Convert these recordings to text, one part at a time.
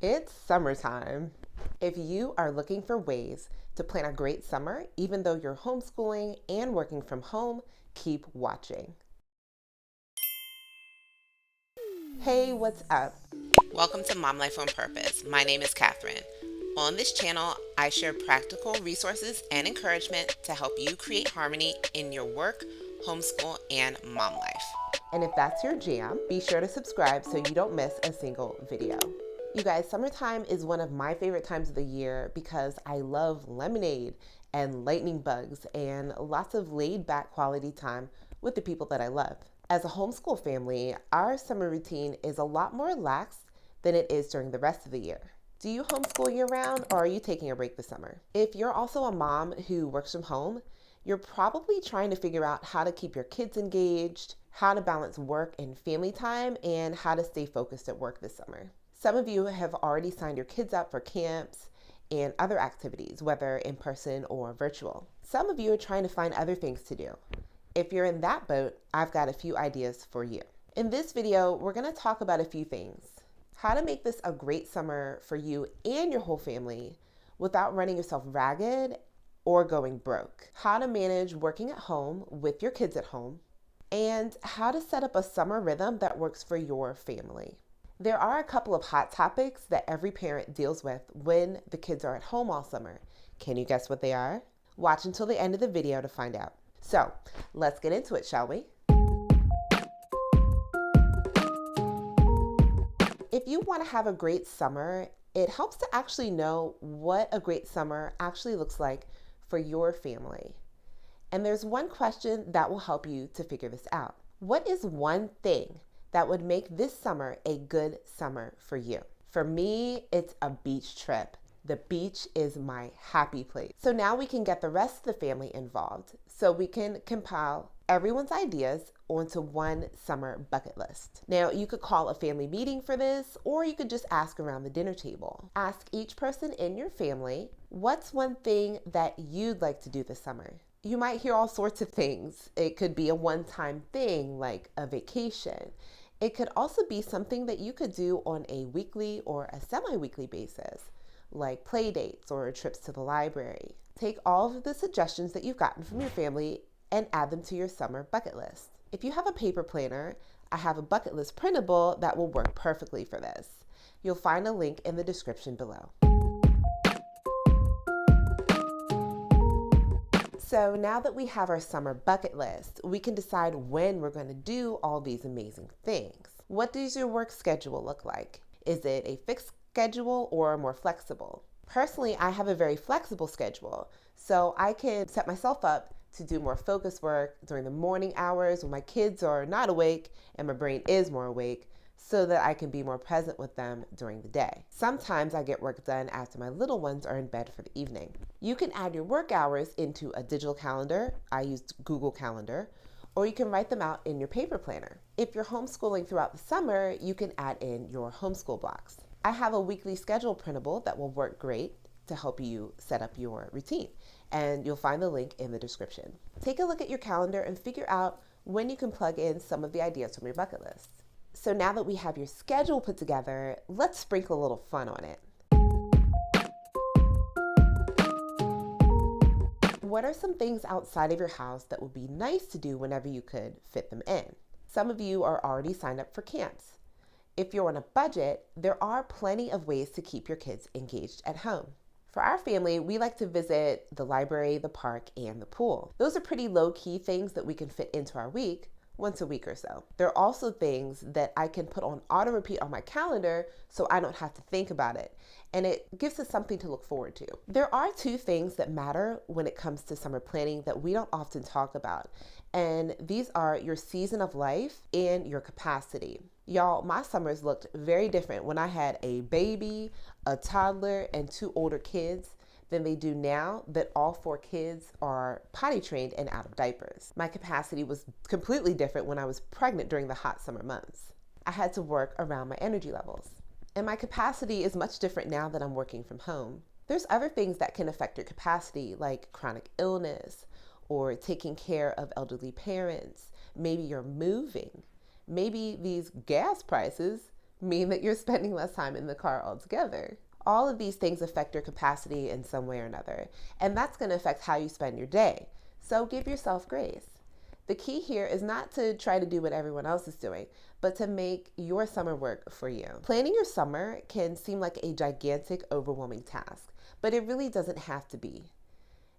It's summertime. If you are looking for ways to plan a great summer, even though you're homeschooling and working from home, keep watching. Hey, what's up? Welcome to Mom Life on Purpose. My name is Kathryn. On this channel, I share practical resources and encouragement to help you create harmony in your work, homeschool, and mom life. And if that's your jam, be sure to subscribe so you don't miss a single video. You guys, summertime is one of my favorite times of the year because I love lemonade and lightning bugs and lots of laid back quality time with the people that I love. As a homeschool family, our summer routine is a lot more relaxed than it is during the rest of the year. Do you homeschool year round or are you taking a break this summer? If you're also a mom who works from home, you're probably trying to figure out how to keep your kids engaged, how to balance work and family time, and how to stay focused at work this summer. Some of you have already signed your kids up for camps and other activities, whether in person or virtual. Some of you are trying to find other things to do. If you're in that boat, I've got a few ideas for you. In this video, we're going to talk about a few things. How to make this a great summer for you and your whole family without running yourself ragged or going broke. How to manage working at home with your kids at home, and how to set up a summer rhythm that works for your family. There are a couple of hot topics that every parent deals with when the kids are at home all summer. Can you guess what they are? Watch until the end of the video to find out. So let's get into it, shall we? If you want to have a great summer, it helps to actually know what a great summer actually looks like for your family. And there's one question that will help you to figure this out. What is one thing that would make this summer a good summer for you? For me, it's a beach trip. The beach is my happy place. So now we can get the rest of the family involved so we can compile everyone's ideas onto one summer bucket list. Now, you could call a family meeting for this, or you could just ask around the dinner table. Ask each person in your family, what's one thing that you'd like to do this summer? You might hear all sorts of things. It could be a one-time thing like a vacation. It could also be something that you could do on a weekly or a semi-weekly basis, like play dates or trips to the library. Take all of the suggestions that you've gotten from your family and add them to your summer bucket list. If you have a paper planner, I have a bucket list printable that will work perfectly for this. You'll find a link in the description below. So now that we have our summer bucket list, we can decide when we're going to do all these amazing things. What does your work schedule look like? Is it a fixed schedule or more flexible? Personally, I have a very flexible schedule, so I can set myself up to do more focused work during the morning hours when my kids are not awake and my brain is more awake, so that I can be more present with them during the day. Sometimes I get work done after my little ones are in bed for the evening. You can add your work hours into a digital calendar. I used Google Calendar, or you can write them out in your paper planner. If you're homeschooling throughout the summer, you can add in your homeschool blocks. I have a weekly schedule printable that will work great to help you set up your routine, and you'll find the link in the description. Take a look at your calendar and figure out when you can plug in some of the ideas from your bucket list. So now that we have your schedule put together, let's sprinkle a little fun on it. What are some things outside of your house that would be nice to do whenever you could fit them in? Some of you are already signed up for camps. If you're on a budget, there are plenty of ways to keep your kids engaged at home. For our family, we like to visit the library, the park, and the pool. Those are pretty low-key things that we can fit into our week, once a week or so. There are also things that I can put on auto repeat on my calendar so I don't have to think about it. And it gives us something to look forward to. There are two things that matter when it comes to summer planning that we don't often talk about. And these are your season of life and your capacity. Y'all, my summers looked very different when I had a baby, a toddler, and two older kids than they do now that all four kids are potty trained and out of diapers. My capacity was completely different when I was pregnant during the hot summer months. I had to work around my energy levels. And my capacity is much different now that I'm working from home. There's other things that can affect your capacity, like chronic illness or taking care of elderly parents. Maybe you're moving. Maybe these gas prices mean that you're spending less time in the car altogether. All of these things affect your capacity in some way or another, and that's going to affect how you spend your day. So give yourself grace. The key here is not to try to do what everyone else is doing, but to make your summer work for you. Planning your summer can seem like a gigantic, overwhelming task, but it really doesn't have to be.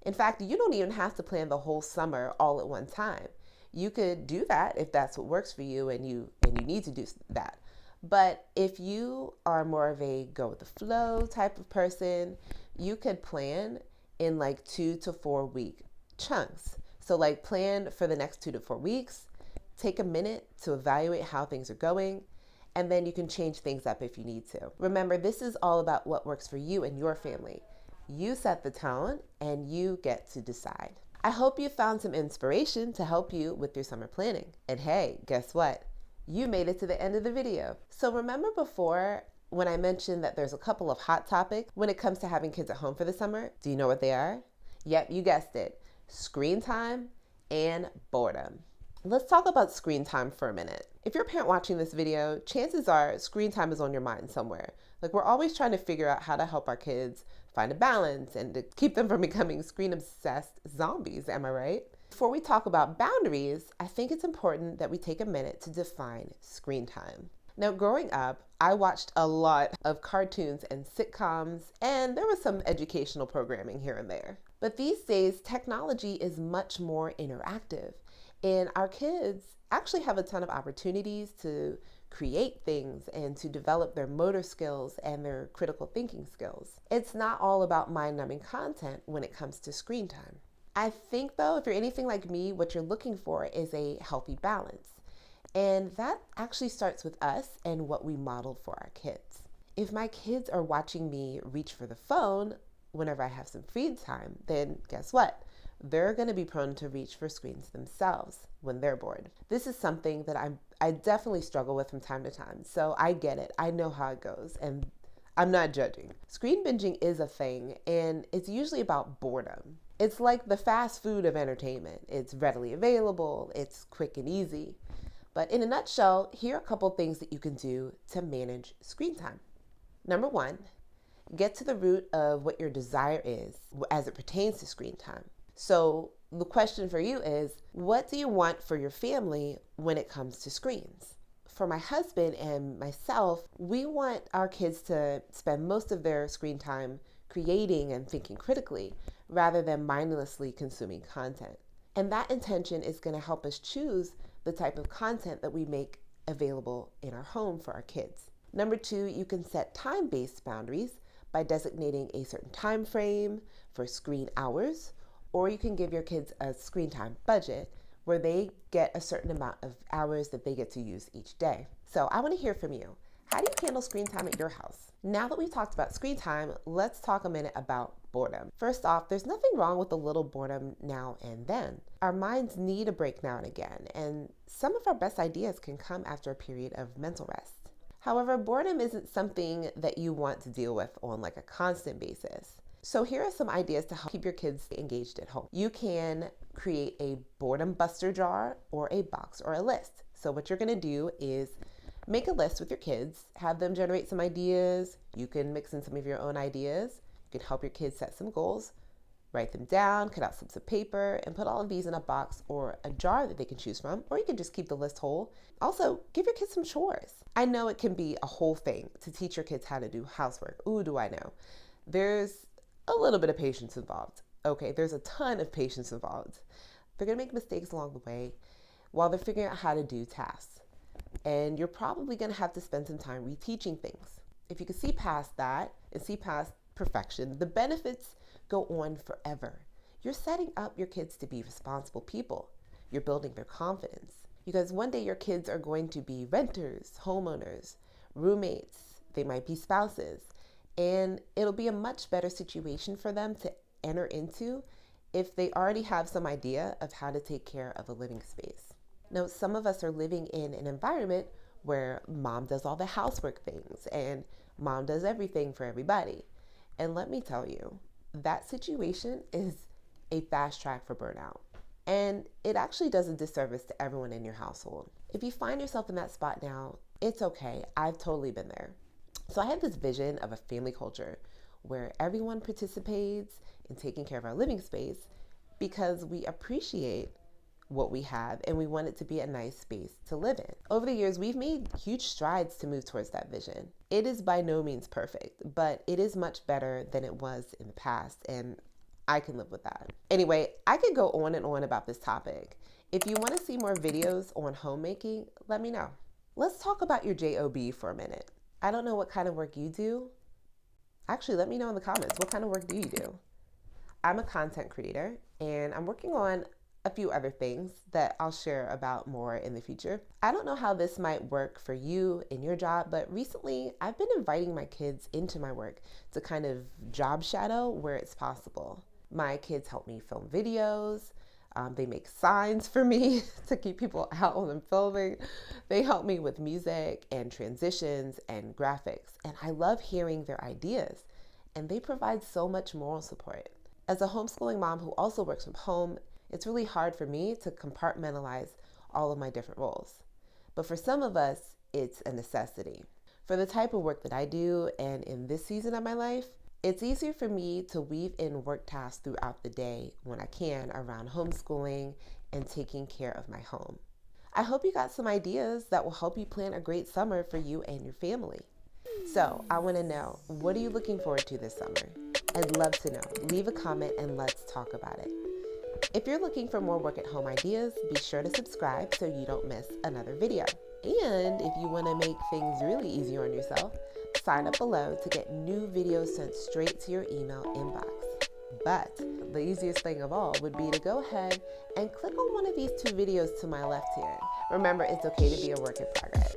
In fact, you don't even have to plan the whole summer all at one time. You could do that if that's what works for you and you need to do that. But if you are more of a go with the flow type of person, you could plan in like 2 to 4 week chunks. So like plan for the next 2 to 4 weeks, take a minute to evaluate how things are going, and then you can change things up if you need to. Remember, this is all about what works for you and your family. You set the tone and you get to decide. I hope you found some inspiration to help you with your summer planning. And hey, guess what? You made it to the end of the video. So remember before when I mentioned that there's a couple of hot topics when it comes to having kids at home for the summer? Do you know what they are? Yep, you guessed it. Screen time and boredom. Let's talk about screen time for a minute. If you're a parent watching this video, chances are screen time is on your mind somewhere. Like we're always trying to figure out how to help our kids find a balance and to keep them from becoming screen obsessed zombies, am I right? Before we talk about boundaries, I think it's important that we take a minute to define screen time. Now, growing up, I watched a lot of cartoons and sitcoms, and there was some educational programming here and there. But these days, technology is much more interactive, and our kids actually have a ton of opportunities to create things and to develop their motor skills and their critical thinking skills. It's not all about mind-numbing content when it comes to screen time. I think though, if you're anything like me, what you're looking for is a healthy balance. And that actually starts with us and what we model for our kids. If my kids are watching me reach for the phone whenever I have some free time, then guess what? They're going to be prone to reach for screens themselves when they're bored. This is something that I definitely struggle with from time to time. So I get it. I know how it goes. And I'm not judging. Screen binging is a thing, and it's usually about boredom. It's like the fast food of entertainment. It's readily available, it's quick and easy. But in a nutshell, here are a couple things that you can do to manage screen time. Number one, get to the root of what your desire is as it pertains to screen time. So the question for you is, what do you want for your family when it comes to screens? For my husband and myself, we want our kids to spend most of their screen time creating and thinking critically rather than mindlessly consuming content. And that intention is going to help us choose the type of content that we make available in our home for our kids. Number two, you can set time-based boundaries by designating a certain time frame for screen hours, or you can give your kids a screen time budget where they get a certain amount of hours that they get to use each day. So I want to hear from you. How do you handle screen time at your house? Now that we've talked about screen time, let's talk a minute about boredom. First off, there's nothing wrong with a little boredom now and then. Our minds need a break now and again, and some of our best ideas can come after a period of mental rest. However, boredom isn't something that you want to deal with on like a constant basis. So here are some ideas to help keep your kids engaged at home. You can create a boredom buster jar or a box or a list. So what you're going to do is make a list with your kids, have them generate some ideas. You can mix in some of your own ideas. You can help your kids set some goals, write them down, cut out slips of paper, and put all of these in a box or a jar that they can choose from, or you can just keep the list whole. Also, give your kids some chores. I know it can be a whole thing to teach your kids how to do housework. Ooh, do I know. There's a little bit of patience involved. Okay, there's a ton of patience involved. They're going to make mistakes along the way while they're figuring out how to do tasks. And you're probably going to have to spend some time reteaching things. If you can see past that and see past perfection, the benefits go on forever. You're setting up your kids to be responsible people. You're building their confidence. Because one day your kids are going to be renters, homeowners, roommates, they might be spouses. And it'll be a much better situation for them to enter into if they already have some idea of how to take care of a living space. Now, some of us are living in an environment where mom does all the housework things and mom does everything for everybody. And let me tell you, that situation is a fast track for burnout. And it actually does a disservice to everyone in your household. If you find yourself in that spot now, It's okay. I've totally been there. So I had this vision of a family culture where everyone participates in taking care of our living space because we appreciate what we have and we want it to be a nice space to live in. Over the years, we've made huge strides to move towards that vision. It is by no means perfect, but it is much better than it was in the past, and I can live with that. Anyway, I could go on and on about this topic. If you want to see more videos on homemaking, let me know. Let's talk about your job for a minute. I don't know what kind of work you do. Actually, let me know in the comments. What kind of work do you do? I'm a content creator and I'm working on a few other things that I'll share about more in the future. I don't know how this might work for you in your job, but recently I've been inviting my kids into my work to kind of job shadow where it's possible. My kids help me film videos. They make signs for me to keep people out when I'm filming. They help me with music and transitions and graphics. And I love hearing their ideas. And they provide so much moral support. As a homeschooling mom who also works from home, it's really hard for me to compartmentalize all of my different roles. But for some of us, it's a necessity. For the type of work that I do and in this season of my life, it's easier for me to weave in work tasks throughout the day when I can around homeschooling and taking care of my home. I hope you got some ideas that will help you plan a great summer for you and your family. So I want to know, what are you looking forward to this summer? I'd love to know. Leave a comment and let's talk about it. If you're looking for more work at home ideas, be sure to subscribe so you don't miss another video. And if you want to make things really easy on yourself, sign up below to get new videos sent straight to your email inbox. But the easiest thing of all would be to go ahead and click on one of these two videos to my left here. Remember, it's okay to be a work in progress.